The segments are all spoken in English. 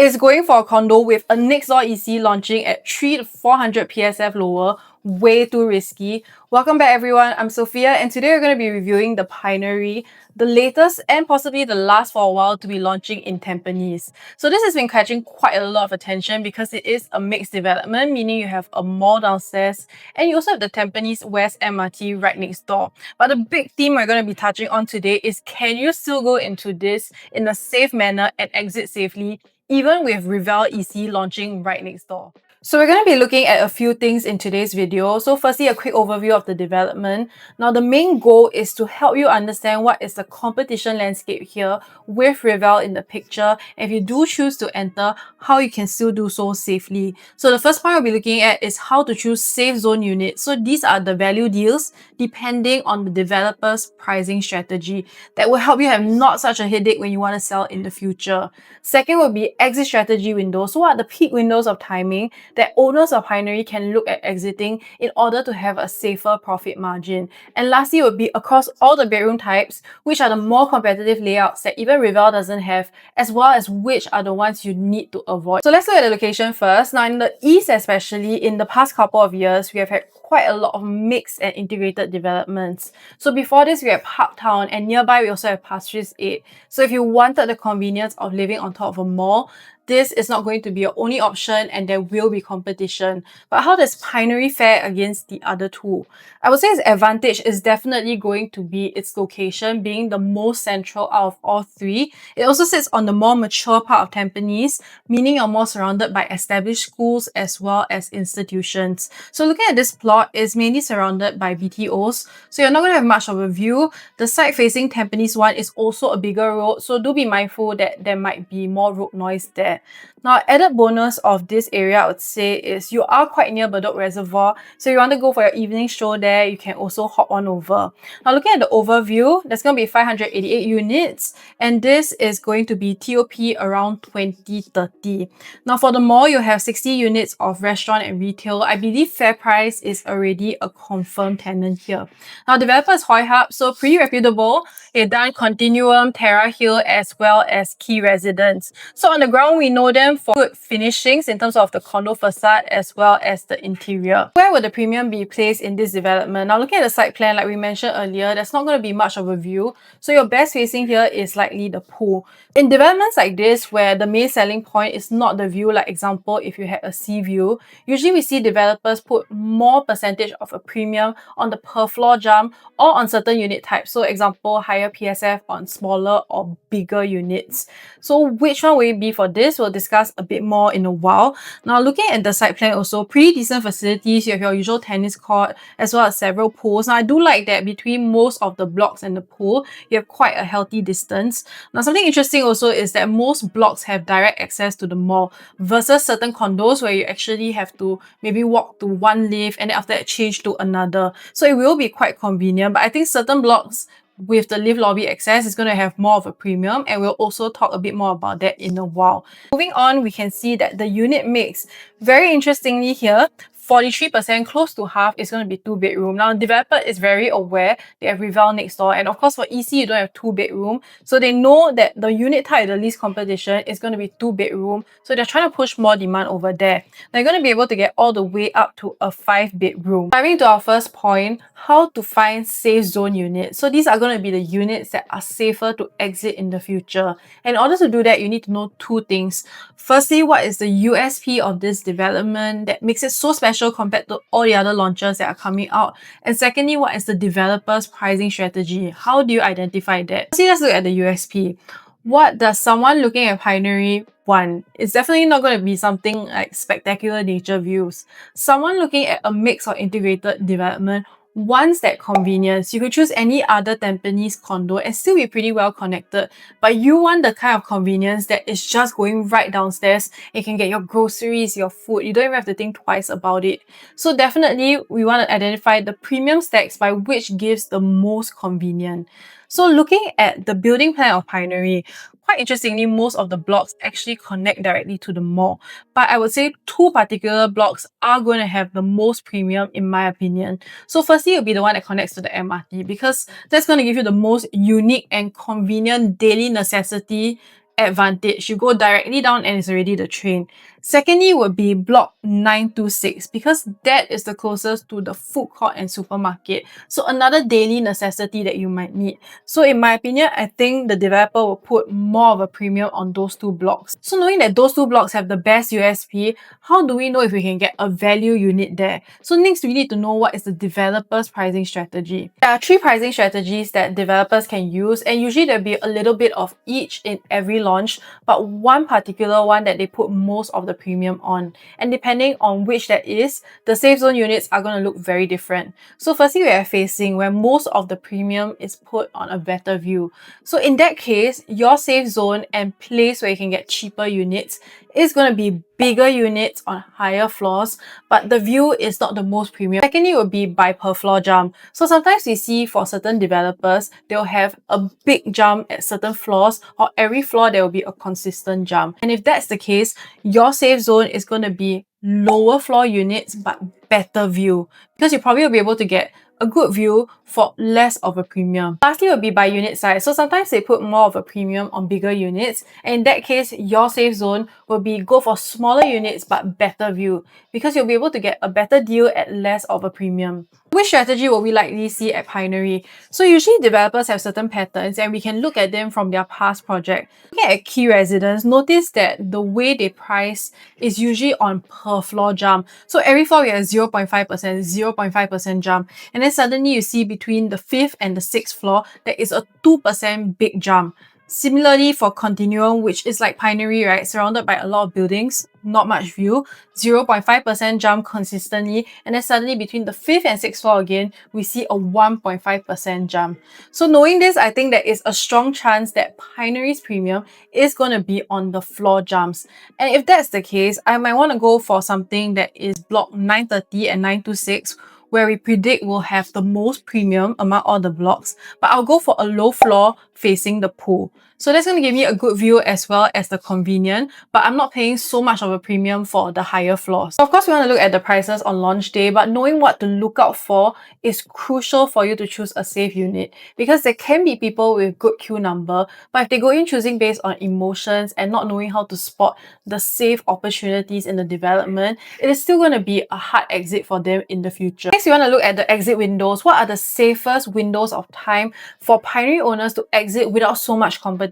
it's going for a condo with a next door EC launching at 3 to 400 PSF lower. Way too risky. Welcome back everyone, I'm Sophia and today we're going to be reviewing the Pinery, the latest and possibly the last for a while to be launching in Tampines. So this has been catching quite a lot of attention because it is a mixed development, meaning you have a mall downstairs and you also have the Tampines West MRT right next door. But the big theme we're going to be touching on today is, can you still go into this in a safe manner and exit safely, even with Rivelle EC launching right next door? So we're going to be looking at a few things in today's video. So firstly, a quick overview of the development. Now the main goal is to help you understand what is the competition landscape here with Rivelle in the picture. And if you do choose to enter, how you can still do so safely. So the first point we'll be looking at is how to choose safe zone units. So these are the value deals depending on the developer's pricing strategy that will help you have not such a headache when you want to sell in the future. Second will be exit strategy windows. So what are the peak windows of timing that owners of Pinery can look at exiting in order to have a safer profit margin. And lastly would be across all the bedroom types, which are the more competitive layouts that even Rivelle doesn't have, as well as which are the ones you need to avoid. So let's look at the location first. Now in the east especially, in the past couple of years, we have had quite a lot of mixed and integrated developments. So before this, we have Parktown, and nearby we also have Pastries 8. So if you wanted the convenience of living on top of a mall, this is not going to be your only option and there will be competition. But how does Pinery fare against the other two? I would say its advantage is definitely going to be its location being the most central out of all three. It also sits on the more mature part of Tampines, meaning you're more surrounded by established schools as well as institutions. So looking at this plot, it's mainly surrounded by BTOs, so you're not going to have much of a view. The side facing Tampines one is also a bigger road, so do be mindful that there might be more road noise there. Now, added bonus of this area, I would say, is you are quite near Berg Reservoir. So if you want to go for your evening stroll there, you can also hop on over. Now, looking at the overview, there's going to be 588 units, and this is going to be TOP around 2030. Now, for the mall, you have 60 units of restaurant and retail. I believe FairPrice is already a confirmed tenant here. Now, developer is Hoi Hub, so pretty reputable. They've done Continuum, Terra Hill, as well as Key Residence. So on the ground, we know them for good finishings in terms of the condo facade as well as the interior. Where would the premium be placed in this development? Now looking at the site plan, like we mentioned earlier, there's not going to be much of a view. So your best facing here is likely the pool. In developments like this, where the main selling point is not the view, like example, if you had a sea view, usually we see developers put more percentage of a premium on the per floor jump or on certain unit types. So example, higher PSF on smaller or bigger units. So which one will it be for this? We'll discuss a bit more in a while. Now looking at the site plan also, pretty decent facilities. You have your usual tennis court as well as several pools. Now I do like that between most of the blocks and the pool, you have quite a healthy distance. Now something interesting also is that most blocks have direct access to the mall versus certain condos where you actually have to maybe walk to one lift and then after that change to another. So it will be quite convenient, but I think certain blocks with the lift lobby access is going to have more of a premium, and we'll also talk a bit more about that in a while. Moving on, we can see that the unit mix, very interestingly here, 43%, close to half, is going to be 2-bedroom. Now, the developer is very aware they have Rivelle next door, and of course for EC you don't have 2-bedroom, so they know that the unit type, the least competition, is going to be 2-bedroom, so they're trying to push more demand over there. They're going to be able to get all the way up to a 5-bedroom. Diving to our first point, how to find safe zone units. So these are going to be the units that are safer to exit in the future. And in order to do that, you need to know two things. Firstly, what is the USP of this development that makes it so special compared to all the other launches that are coming out? And secondly, what is the developer's pricing strategy? How do you identify that? Firstly, let's look at the USP. What does someone looking at Pinery want? It's definitely not going to be something like spectacular nature views. Someone looking at a mix or integrated development wants that convenience. You could choose any other Tampines condo and still be pretty well connected, but you want the kind of convenience that is just going right downstairs. You can get your groceries, your food. You don't even have to think twice about it. So definitely we want to identify the premium stacks by which gives the most convenient. So looking at the building plan of Pinery, quite interestingly, most of the blocks actually connect directly to the mall. But I would say two particular blocks are going to have the most premium in my opinion. So firstly, it'll be the one that connects to the MRT because that's going to give you the most unique and convenient daily necessity advantage. You go directly down and it's already the train. Secondly would be block 926 because that is the closest to the food court and supermarket. So another daily necessity that you might need. So in my opinion, I think the developer will put more of a premium on those two blocks. So knowing that those two blocks have the best USP, how do we know if we can get a value unit there? So next we need to know what is the developer's pricing strategy. There are three pricing strategies that developers can use, and usually there'll be a little bit of each in every launch, but one particular one that they put most of the premium on. And depending on which that is, the safe zone units are going to look very different. So firstly, we are facing where most of the premium is put on a better view. So in that case, your safe zone and place where you can get cheaper units is going to be bigger units on higher floors, but the view is not the most premium. Secondly, would be by per floor jump. So sometimes we see for certain developers, they'll have a big jump at certain floors, or every floor there will be a consistent jump. And if that's the case, your safe zone is going to be lower floor units but better view, because you probably will be able to get a good view for less of a premium. Lastly will be by unit size. So sometimes they put more of a premium on bigger units, and in that case, your safe zone will be go for smaller units but better view, because you'll be able to get a better deal at less of a premium. Which strategy will we likely see at Pinery? So usually developers have certain patterns and we can look at them from their past project. Looking at key residents, notice that the way they price is usually on per floor jump. So every floor we have 0.5%, 0.5% jump. And then suddenly you see between the 5th and the 6th floor, there is a 2% big jump. Similarly for Continuum, which is like Pinery, right? Surrounded by a lot of buildings, not much view, 0.5% jump consistently, and then suddenly between the 5th and 6th floor again, we see a 1.5% jump. So knowing this, I think there is a strong chance that Pinery's premium is going to be on the floor jumps. And if that's the case, I might want to go for something that is block 930 and 926, where we predict will have the most premium among all the blocks, but I'll go for a low floor facing the pool. So that's going to give me a good view as well as the convenient, but I'm not paying so much of a premium for the higher floors. So of course, we want to look at the prices on launch day, but knowing what to look out for is crucial for you to choose a safe unit, because there can be people with good queue number, but if they go in choosing based on emotions and not knowing how to spot the safe opportunities in the development, it is still going to be a hard exit for them in the future. Next, we want to look at the exit windows. What are the safest windows of time for Pinery owners to exit without so much competition?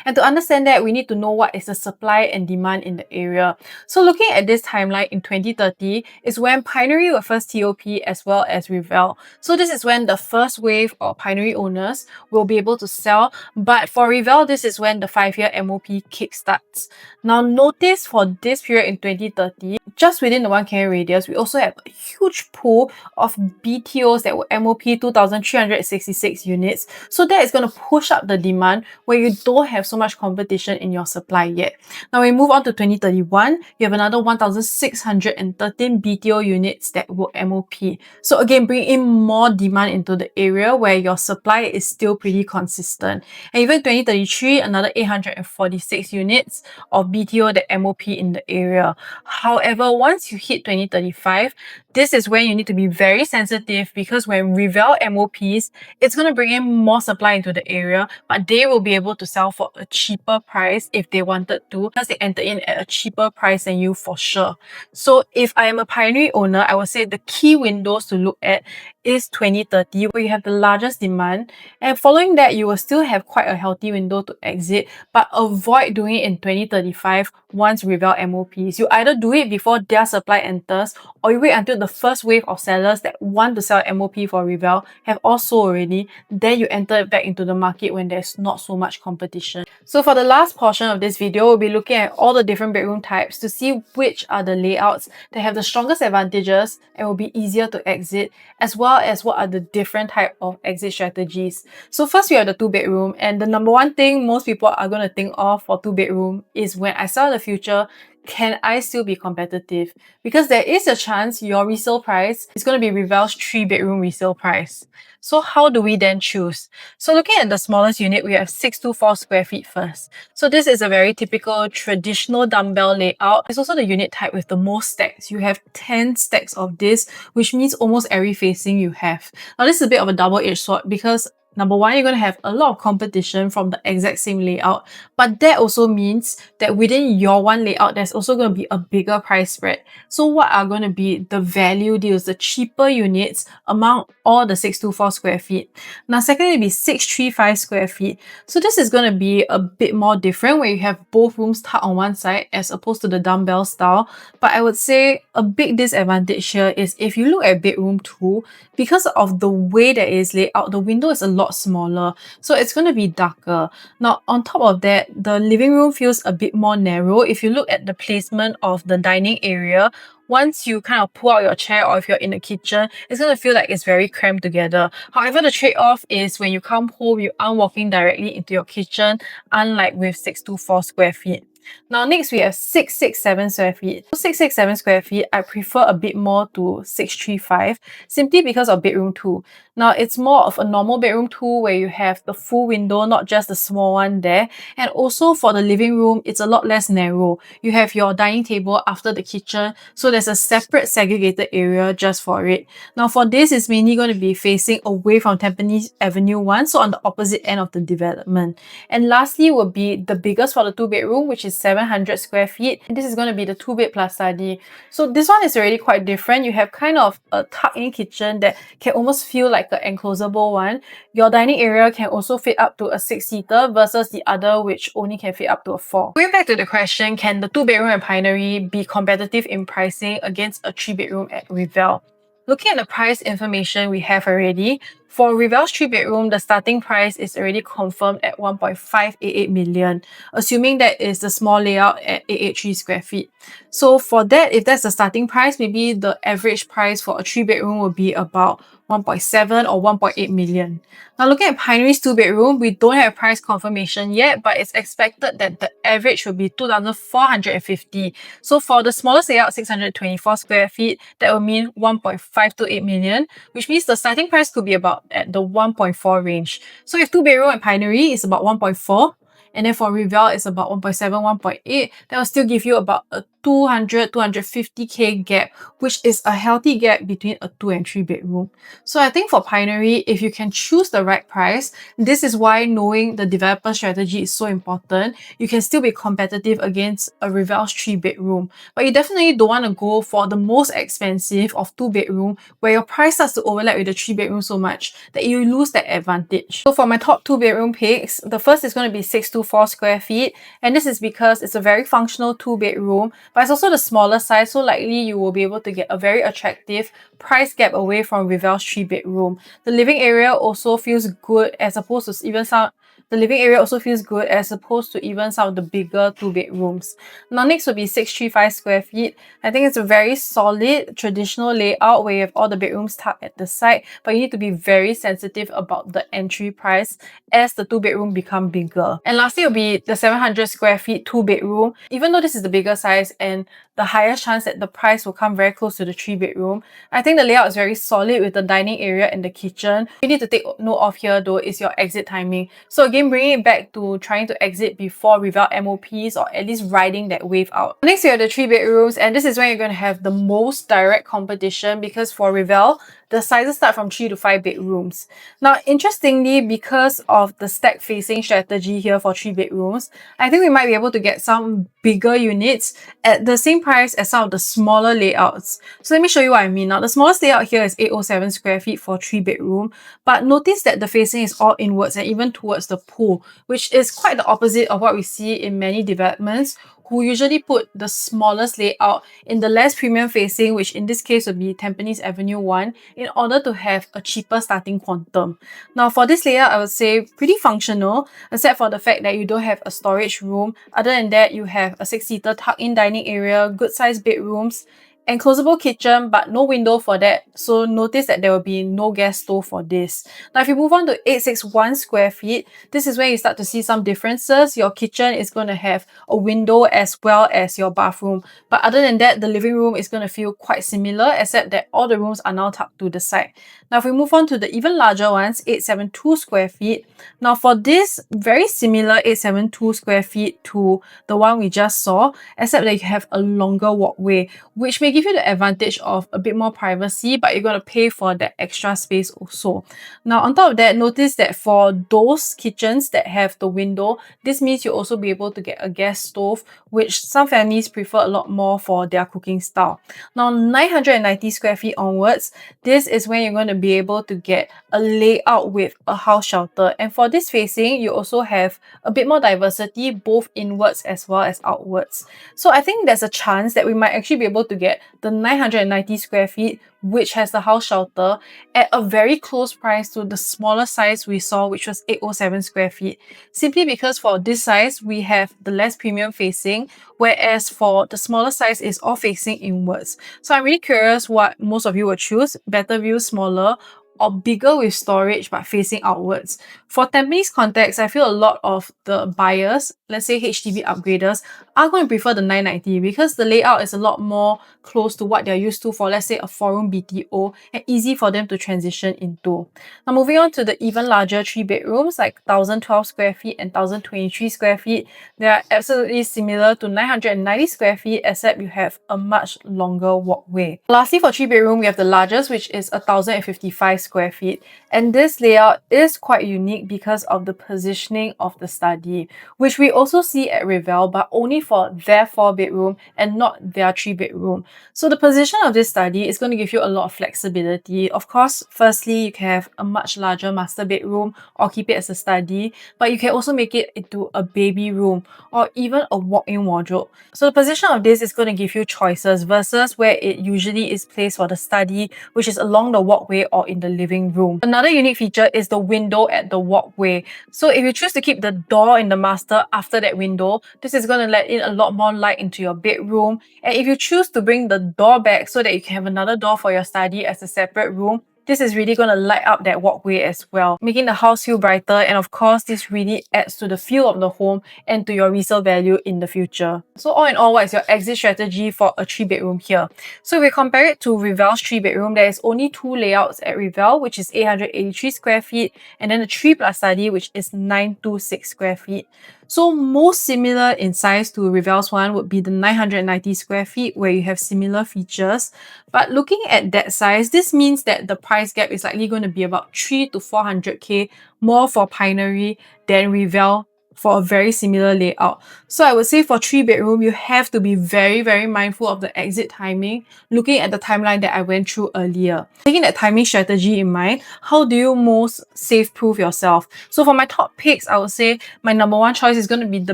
And to understand that, we need to know what is the supply and demand in the area. So looking at this timeline in 2030 is when Pinery will first TOP as well as Rivelle. So this is when the first wave of Pinery owners will be able to sell, but for Rivelle, this is when the 5-year MOP kickstarts. Now notice for this period in 2030, just within the 1 km radius, we also have a huge pool of BTOs that will MOP 2,366 units. So that is going to push up the demand where you don't have so much competition in your supply yet. Now we move on to 2031, you have another 1,613 BTO units that will MOP. So again, bring in more demand into the area where your supply is still pretty consistent. And even 2033, another 846 units of BTO that MOP in the area. However, once you hit 2035, this is when you need to be very sensitive, because when Rivelle MOPs, it's going to bring in more supply into the area, but they will be able to sell for a cheaper price if they wanted to, because they enter in at a cheaper price than you for sure. So if I am a Pinery owner, I would say the key windows to look at is 2030, where you have the largest demand, and following that you will still have quite a healthy window to exit, but avoid doing it in 2035 once Rivelle MOPs. You either do it before their supply enters, or you wait until the first wave of sellers that want to sell MOP for Rivelle have all sold already, then you enter back into the market when there's not so much competition. So for the last portion of this video, we'll be looking at all the different bedroom types to see which are the layouts that have the strongest advantages and will be easier to exit, as well as what are the different type of exit strategies. So first we have the 2-bedroom, and the number one thing most people are going to think of for 2-bedroom is, when I sell in the future, can I still be competitive? Because there is a chance your resale price is going to be Rivelle's 3-bedroom resale price. So how do we then choose? So looking at the smallest unit, we have 624 square feet first. So this is a very typical traditional dumbbell layout. It's also the unit type with the most stacks. You have 10 stacks of this, which means almost every facing you have. Now this is a bit of a double-edged sword, because number one, you're going to have a lot of competition from the exact same layout, but that also means that within your one layout, there's also going to be a bigger price spread. So what are going to be the value deals, the cheaper units among all the 624 square feet? Now, second will be 635 square feet. So this is going to be a bit more different where you have both rooms tucked on one side as opposed to the dumbbell style. But I would say a big disadvantage here is if you look at bedroom 2, because of the way that it is laid out, the window is a lot smaller, so it's going to be darker. Now, on top of that, the living room feels a bit more narrow. If you look at the placement of the dining area, once you kind of pull out your chair or if you're in the kitchen, it's going to feel like it's very cramped together. However, the trade-off is when you come home, you aren't walking directly into your kitchen, unlike with 624 square feet. Now, next we have 667 square feet. 667 square feet, I prefer a bit more to 635 simply because of bedroom 2. Now, it's more of a normal bedroom 2 where you have the full window, not just the small one there. And also for the living room, it's a lot less narrow. You have your dining table after the kitchen, so there's a separate segregated area just for it. Now, for this, it's mainly going to be facing away from Tampines Avenue 1, so on the opposite end of the development. And lastly will be the biggest for the 2-bedroom, which is 700 square feet. And this is going to be the 2-bed plus study. So this one is already quite different. You have kind of a tucked-in kitchen that can almost feel like an enclosable one. Your dining area can also fit up to a 6-seater versus the other which only can fit up to a 4. Going back to the question, can the 2-bedroom at Pinery be competitive in pricing against a 3-bedroom at Rivelle? Looking at the price information we have already, for Rivelle's 3-bedroom, the starting price is already confirmed at 1.588 million, assuming that is the small layout at 883 square feet. So for that, if that's the starting price, maybe the average price for a 3-bedroom will be about 1.7 or 1.8 million. Now, looking at Pinery's 2-bedroom, we don't have price confirmation yet, but it's expected that the average will be 2,450. So for the smallest layout, 624 square feet, that will mean 1.528 million, which means the starting price could be about at the 1.4 range. So if 2-bedroom at Pinery is about 1.4, and then for Rivelle it's about 1.7, 1.8, that will still give you about a 250k gap, which is a healthy gap between a 2 and 3-bedroom. So I think for Pinery, if you can choose the right price, this is why knowing the developer strategy is so important. You can still be competitive against a Rivelle's 3-bedroom, but you definitely don't want to go for the most expensive of 2-bedroom where your price starts to overlap with the 3-bedroom so much that you lose that advantage. So for my top 2-bedroom picks, the first is going to be 624 square feet, and this is because it's a very functional 2-bedroom, but it's also the smaller size, so likely you will be able to get a very attractive price gap away from Rivelle's 3-bedroom. The living area also feels good as opposed to even some the living area also feels good as opposed to even some of the bigger 2-bedrooms. Now next will be 635 square feet. I think it's a very solid traditional layout where you have all the bedrooms tucked at the side, but you need to be very sensitive about the entry price as the 2-bedroom become bigger. And lastly will be the 700 square feet 2-bedroom. Even though this is the bigger size and the highest chance that the price will come very close to the 3-bedroom, I think the layout is very solid with the dining area and the kitchen. You need to take note of here though is your exit timing. So again, bringing it back to trying to exit before Rivelle MOPs or at least riding that wave out. Next we have the 3-bedrooms, and this is when you're going to have the most direct competition because for Rivelle, the sizes start from 3 to 5 bedrooms. Now, interestingly, because of the stack facing strategy here for 3-bedrooms, I think we might be able to get some bigger units at the same price as some of the smaller layouts. So let me show you what I mean. Now, the smallest layout here is 807 square feet for 3-bedroom, but notice that the facing is all inwards and even towards the pool, which is quite the opposite of what we see in many developments who usually put the smallest layout in the less premium facing, which in this case would be Tampines Avenue 1, in order to have a cheaper starting quantum. Now for this layout, I would say pretty functional, except for the fact that you don't have a storage room. Other than that, you have a 6-seater tucked-in dining area, good sized bedrooms, enclosable kitchen, but no window for that. So notice that there will be no gas stove for this. Now, if you move on to 861 square feet, this is where you start to see some differences. Your kitchen is going to have a window as well as your bathroom. But other than that, the living room is going to feel quite similar, except that all the rooms are now tucked to the side. Now, if we move on to the even larger ones, 872 square feet. Now, for this, very similar 872 square feet to the one we just saw, except that you have a longer walkway, which may give you the advantage of a bit more privacy, but you're going to pay for that extra space also. Now, on top of that, notice that for those kitchens that have the window, this means you'll also be able to get a gas stove, which some families prefer a lot more for their cooking style. Now, 990 square feet onwards, this is when you're going to be able to get a layout with a house shelter. And for this facing, you also have a bit more diversity, both inwards as well as outwards. So I think there's a chance that we might actually be able to get the 990 square feet, which has the house shelter, at a very close price to the smaller size we saw, which was 807 square feet. Simply because for this size, we have the less premium facing, whereas for the smaller size, it's all facing inwards. So I'm really curious what most of you would choose: better view, smaller, or bigger with storage but facing outwards. For Tampines context, I feel a lot of the buyers, let's say HDB upgraders, are going to prefer the 990 because the layout is a lot more close to what they're used to for, let's say, a 4-room BTO, and easy for them to transition into. Now, moving on to the even larger 3 bedrooms, like 1012 square feet and 1023 square feet, they are absolutely similar to 990 square feet, except you have a much longer walkway. Lastly, for 3 bedroom, we have the largest, which is 1055 square feet. And this layout is quite unique because of the positioning of the study, which we also see at Rivelle, but only for their 4 bedroom and not their 3 bedroom. So the position of this study is going to give you a lot of flexibility. Of course, firstly, you can have a much larger master bedroom or keep it as a study, but you can also make it into a baby room or even a walk-in wardrobe. So the position of this is going to give you choices versus where it usually is placed for the study, which is along the walkway or in the living room. Another unique feature is the window at the walkway. So if you choose to keep the door in the master after that window, this is going to let in a lot more light into your bedroom. And if you choose to bring the door back so that you can have another door for your study as a separate room, this is really going to light up that walkway as well, making the house feel brighter. And of course, this really adds to the feel of the home and to your resale value in the future. So all in all, what is your exit strategy for a 3 bedroom here? So if we compare it to Rivelle's 3 bedroom, there is only 2 layouts at Rivelle, which is 883 square feet, and then the 3 plus study, which is 926 square feet. So most similar in size to Rivelle's one would be the 990 square feet, where you have similar features. But looking at that size, this means that the price gap is likely going to be about 3 to 400k more for Pinery than Rivelle for a very similar layout. So I would say for 3 bedroom, you have to be very, very mindful of the exit timing, looking at the timeline that I went through earlier. Taking that timing strategy in mind, how do you most safe-proof yourself? So for my top picks, I would say my number one choice is going to be the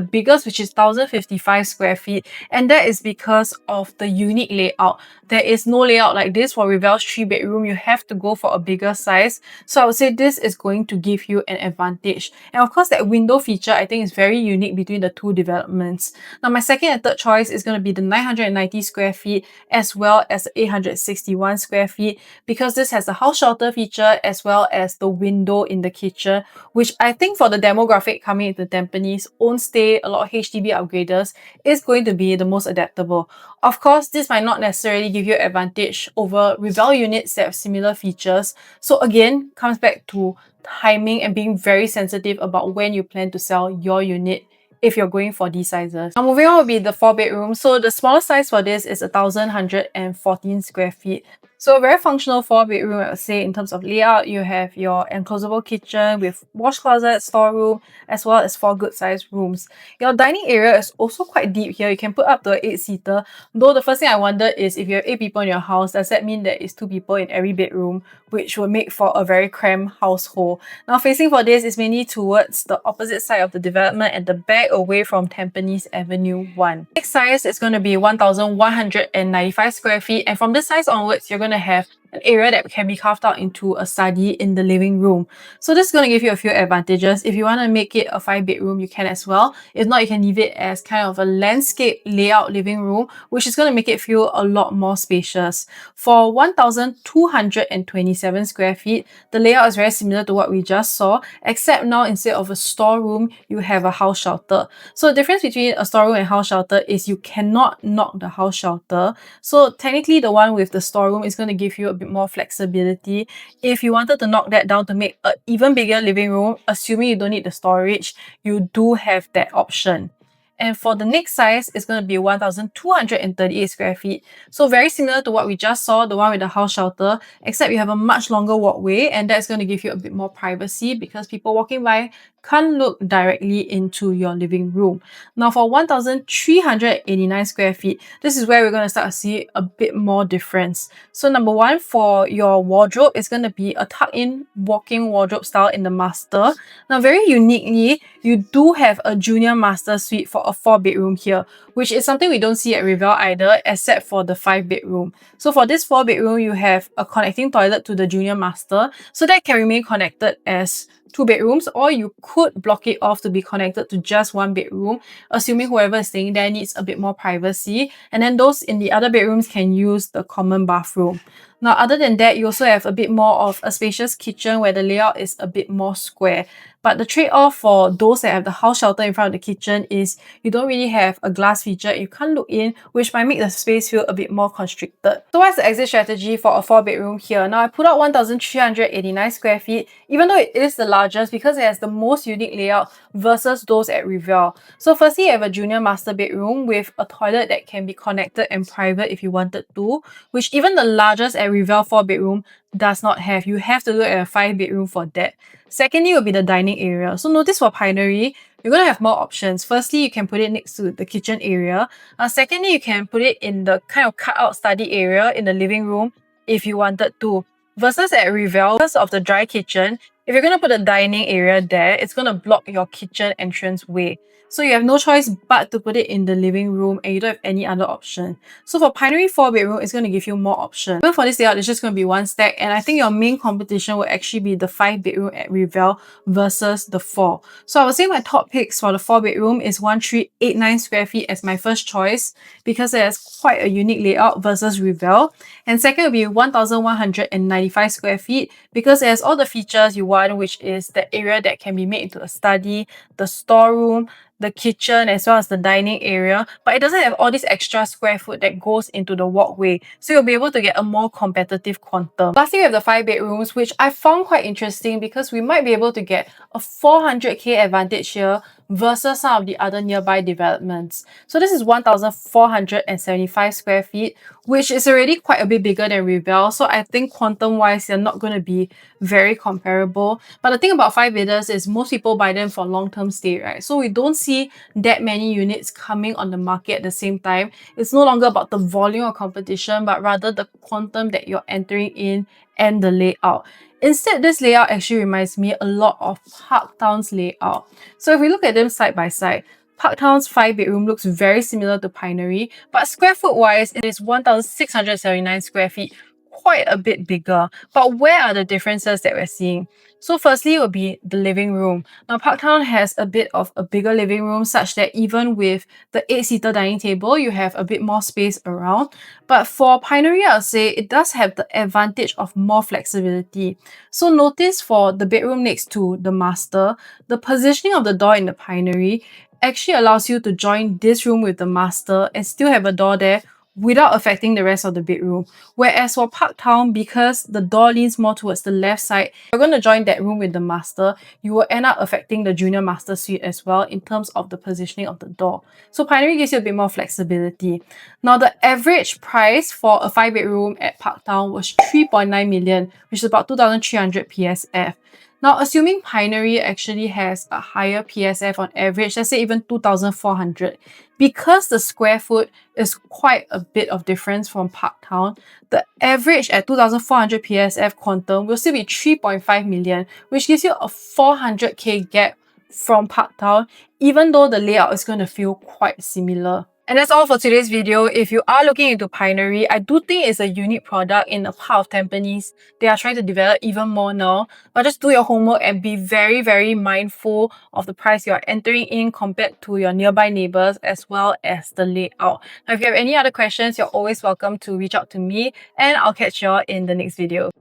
biggest, which is 1055 square feet. And that is because of the unique layout. There is no layout like this for Rivelle's 3 bedroom. You have to go for a bigger size. So I would say this is going to give you an advantage. And of course, that window feature, I think, is very unique between the two developments. Now, my second and third choice is going to be the 990 square feet as well as the 861 square feet, because this has the house shelter feature as well as the window in the kitchen, which I think for the demographic coming into Tampines, own stay, a lot of HDB upgraders, is going to be the most adaptable. Of course, this might not necessarily give you advantage over Rivelle units that have similar features. So again, comes back to timing and being very sensitive about when you plan to sell your unit if you're going for these sizes. Now, moving on will be the 4 bedroom. So the smallest size for this is 1114 square feet. So a very functional 4 bedroom, I would say, in terms of layout. You have your enclosable kitchen with wash closet, storeroom, as well as 4 good sized rooms. Your dining area is also quite deep here. You can put up to an 8-seater. Though the first thing I wonder is, if you have 8 people in your house, does that mean there is 2 people in every bedroom, which will make for a very cramped household? Now, facing for this is mainly towards the opposite side of the development at the back, away from Tampines Avenue 1. Next size is going to be 1195 square feet, and from this size onwards, you're going to have an area that can be carved out into a study in the living room. So this is going to give you a few advantages. If you want to make it a 5 bedroom, you can as well. If not, you can leave it as kind of a landscape layout living room, which is going to make it feel a lot more spacious. For 1227 square feet, the layout is very similar to what we just saw, except now instead of a storeroom, you have a house shelter. So the difference between a storeroom and house shelter is you cannot knock the house shelter. So technically, the one with the storeroom is going to give you a bit more flexibility. If you wanted to knock that down to make an even bigger living room, assuming you don't need the storage, you do have that option. And for the next size, it's going to be 1,238 square feet. So very similar to what we just saw, the one with the house shelter, except you have a much longer walkway, and that's going to give you a bit more privacy because people walking by can't look directly into your living room. Now for 1,389 square feet, this is where we're going to start to see a bit more difference. So number one, for your wardrobe, it's going to be a tuck-in walk-in wardrobe style in the master. Now very uniquely, you do have a junior master suite for a 4-bedroom here, which is something we don't see at Rivelle either, except for the 5-bedroom. So for this 4-bedroom, you have a connecting toilet to the junior master, so that can remain connected as 2 bedrooms, or you could block it off to be connected to just 1 bedroom, assuming whoever is staying there needs a bit more privacy, and then those in the other bedrooms can use the common bathroom. Now, other than that, you also have a bit more of a spacious kitchen where the layout is a bit more square. But the trade-off for those that have the house shelter in front of the kitchen is you don't really have a glass feature. You can't look in, which might make the space feel a bit more constricted. So what's the exit strategy for a 4-bedroom here? Now, I put out 1,389 square feet, even though it is the largest because it has the most unique layout versus those at Rivelle. So firstly, you have a junior master bedroom with a toilet that can be connected and private if you wanted to, which even the largest at Rivelle 4-bedroom does not have. You have to look at a 5-bedroom for that. Secondly will be the dining area. So notice for Pinery, you're going to have more options. Firstly, you can put it next to the kitchen area. Secondly, you can put it in the kind of cut-out study area in the living room if you wanted to. Versus at Rivelle, because of the dry kitchen, if you're going to put a dining area there, it's going to block your kitchen entrance way. So you have no choice but to put it in the living room and you don't have any other option. So for Pinery 4-bedroom, it's going to give you more options. Even for this layout, it's just going to be one stack, and I think your main competition will actually be the 5-bedroom at Rivelle versus the 4. So I would say my top picks for the 4-bedroom is 1,389 square feet as my first choice because it has quite a unique layout versus Rivelle. And second will be 1,195 square feet because it has all the features you want, which is the area that can be made into a study, the storeroom, the kitchen, as well as the dining area, but it doesn't have all this extra square foot that goes into the walkway, so you'll be able to get a more competitive quantum. Lastly, we have the 5 bedrooms, which I found quite interesting because we might be able to get a 400k advantage here versus some of the other nearby developments. So this is 1,475 square feet, which is already quite a bit bigger than Rivelle. So I think quantum-wise, they're not going to be very comparable. But the thing about 5-bedders is most people buy them for long-term stay, right? So we don't see that many units coming on the market at the same time. It's no longer about the volume of competition, but rather the quantum that you're entering in and the layout. Instead, this layout actually reminds me a lot of Parktown's layout. So if we look at them side by side, Parktown's 5-bedroom looks very similar to Pinery, but square foot wise, it is 1,679 square feet, quite a bit bigger. But where are the differences that we're seeing? So firstly will be the living room. Now Parktown has a bit of a bigger living room such that even with the 8-seater dining table, you have a bit more space around. But for Pinery, I'll say it does have the advantage of more flexibility. So notice for the bedroom next to the master, the positioning of the door in the Pinery actually allows you to join this room with the master and still have a door there without affecting the rest of the bedroom. Whereas for Parktown, because the door leans more towards the left side, you're going to join that room with the master, you will end up affecting the junior master suite as well in terms of the positioning of the door. So Pinery gives you a bit more flexibility. Now the average price for a 5-bedroom at Parktown was 3.9 million, which is about 2,300 PSF. Now, assuming Pinery actually has a higher PSF on average, let's say even 2,400, because the square foot is quite a bit of difference from Parktown, the average at 2,400 PSF quantum will still be 3.5 million, which gives you a 400k gap from Parktown, even though the layout is going to feel quite similar. And that's all for today's video. If you are looking into Pinery, I do think it's a unique product in a part of Tampines. They are trying to develop even more now. But just do your homework and be very, very mindful of the price you are entering in compared to your nearby neighbors as well as the layout. Now, if you have any other questions, you're always welcome to reach out to me and I'll catch you all in the next video.